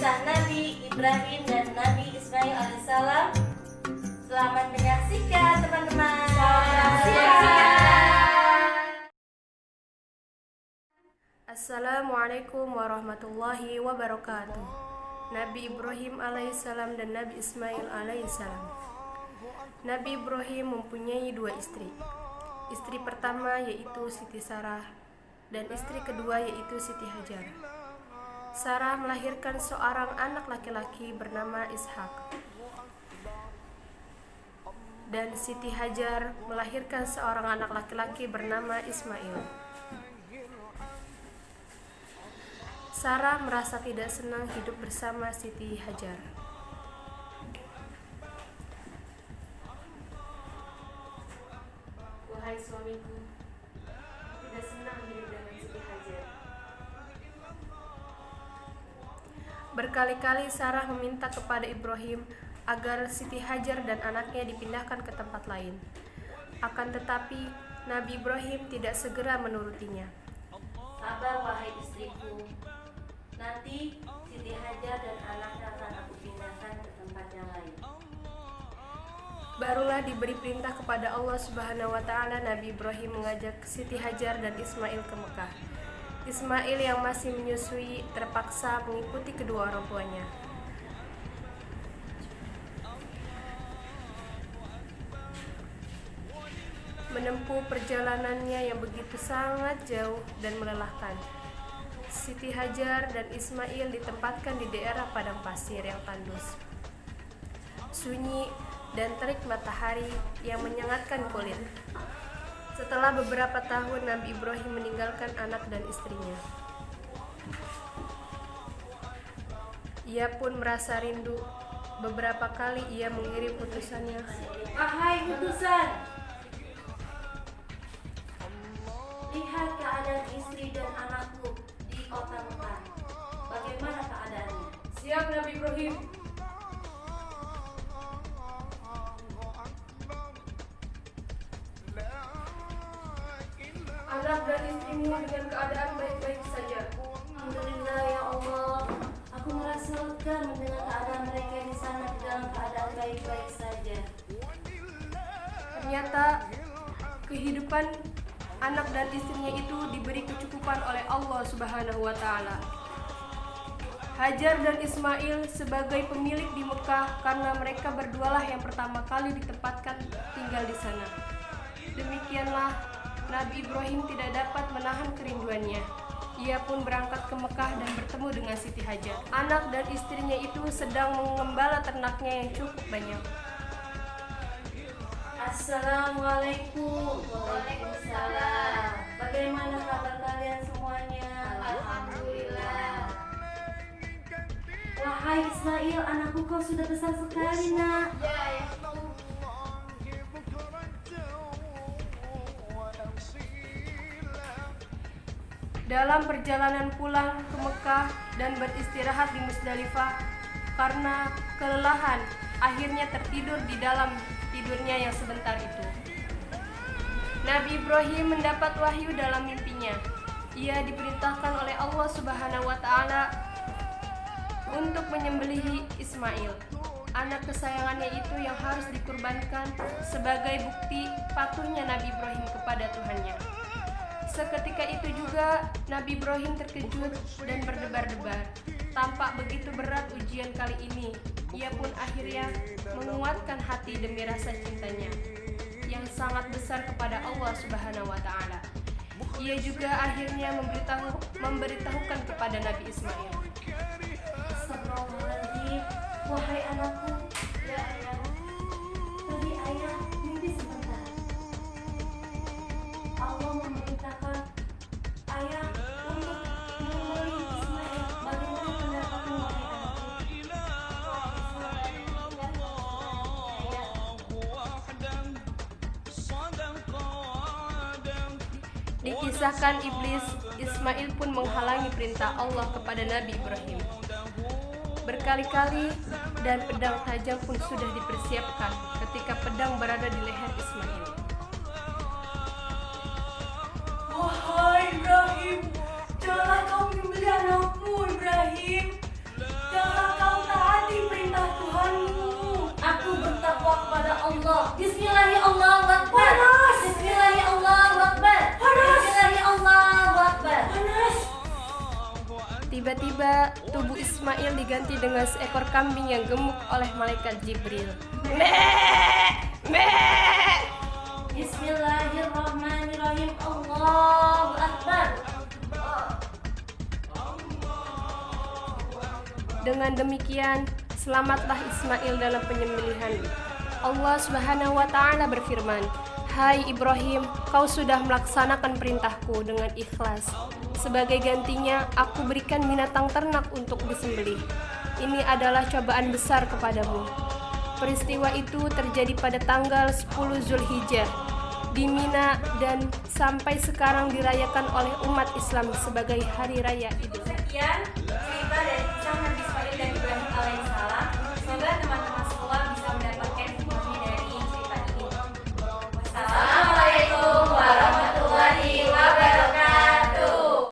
kisah Nabi Ibrahim dan Nabi Ismail alaihissalam. Selamat menyaksikan teman-teman. Assalamualaikum warahmatullahi wabarakatuh. Nabi Ibrahim alaihissalam dan Nabi Ismail alaihissalam. Nabi Ibrahim mempunyai dua istri. Istri pertama yaitu Siti Sarah dan istri kedua yaitu Siti Hajar. Sarah melahirkan seorang anak laki-laki bernama Ishak. Dan Siti Hajar melahirkan seorang anak laki-laki bernama Ismail. Sarah merasa tidak senang hidup bersama Siti Hajar. Wahai suamiku, tidak senang hidup dengan Siti Hajar. Berkali-kali Sarah meminta kepada Ibrahim agar Siti Hajar dan anaknya dipindahkan ke tempat lain. Akan tetapi, Nabi Ibrahim tidak segera menurutinya. Sabar wahai istriku, nanti Siti Hajar dan anaknya akan aku pindahkan ke tempat yang lain. Barulah diberi perintah kepada Allah Subhanahu wa Ta'ala, Nabi Ibrahim mengajak Siti Hajar dan Ismail ke Mekah. Ismail yang masih menyusui terpaksa mengikuti kedua orang tuanya. Menempuh perjalanannya yang begitu sangat jauh dan melelahkan, Siti Hajar dan Ismail ditempatkan di daerah padang pasir yang tandus, sunyi dan terik matahari yang menyengatkan kulit. Setelah beberapa tahun, Nabi Ibrahim meninggalkan anak dan istrinya. Ia pun merasa rindu. Beberapa kali ia mengirim utusannya. Wahai utusan, lihat keadaan istri dan anakku di kota Mekah. Bagaimana keadaannya? Siap, Nabi Ibrahim. Anak dan istrimu dengan keadaan baik-baik saja. Alhamdulillah ya Allah, aku merasa lega mendengar keadaan mereka di sana dalam keadaan baik-baik saja. Ternyata kehidupan anak dan istrinya itu diberi kecukupan oleh Allah Subhanahu wa Ta'ala. Hajar dan Ismail sebagai pemilik di Mekah karena mereka berdualah yang pertama kali ditempatkan tinggal di sana. Demikianlah Nabi Ibrahim tidak dapat menahan kerinduannya. Ia pun berangkat ke Mekah dan bertemu dengan Siti Hajar. Anak dan istrinya itu sedang mengembala ternaknya yang cukup banyak. Assalamualaikum. Waalaikumsalam. Bagaimana kabar kalian semuanya? Alhamdulillah. Wahai Ismail, anakku kau sudah besar sekali nak. Ya. Dalam perjalanan pulang ke Mekah dan beristirahat di Musdalifah karena kelelahan, akhirnya tertidur di dalam tidurnya yang sebentar itu. Nabi Ibrahim mendapat wahyu dalam mimpinya. Ia diperintahkan oleh Allah Subhanahu wa Ta'ala untuk menyembelihi Ismail, anak kesayangannya itu yang harus dikurbankan sebagai bukti patuhnya Nabi Ibrahim kepada Tuhannya. Seketika itu juga Nabi Ibrahim terkejut dan berdebar-debar. Tampak begitu berat ujian kali ini. Ia pun akhirnya menguatkan hati demi rasa cintanya yang sangat besar kepada Allah Subhanahu wa Ta'ala. Ia juga akhirnya memberitahukan kepada Nabi Ismail. Astagfirullahaladzim. Wahai anakku, ya ayah, tadi ayah mimpi sebentar. Allah memerintahkan ayah untuk menyembelih Ismail. Bagaimana pendapatmu wahai anakku? Dikisahkan iblis, Ismail pun menghalangi perintah Allah kepada Nabi Ibrahim. Berkali-kali dan pedang tajam pun sudah dipersiapkan ketika pedang berada di leher Ismail. Wahai Ibrahim, janganlah kau menyembelih anakmu, Ibrahim. Jangan Allah. Bismillahirrahmanirrahim. Bismillahirrahmanirrahim. Bismillahirrahmanirrahim. Tiba-tiba tubuh Ismail diganti dengan seekor kambing yang gemuk oleh malaikat Jibril. Bismillahirrahmanirrahim. Allahu Akbar. Dengan demikian, selamatlah Ismail dalam penyembelihan. Allah Subhanahu wa taala berfirman, "Hai Ibrahim, kau sudah melaksanakan perintahku dengan ikhlas. Sebagai gantinya, aku berikan binatang ternak untuk disembelih. Ini adalah cobaan besar kepadamu." Peristiwa itu terjadi pada tanggal 10 Zulhijjah di Mina dan sampai sekarang dirayakan oleh umat Islam sebagai hari raya Idul Fitri. Sekian cerita dari kisah Nabi Ismail dan Ibrahim alaihissalam. Semoga teman-teman semua bisa mendapatkan hikmahnya dari cerita ini. Wassalamualaikum warahmatullahi wabarakatuh.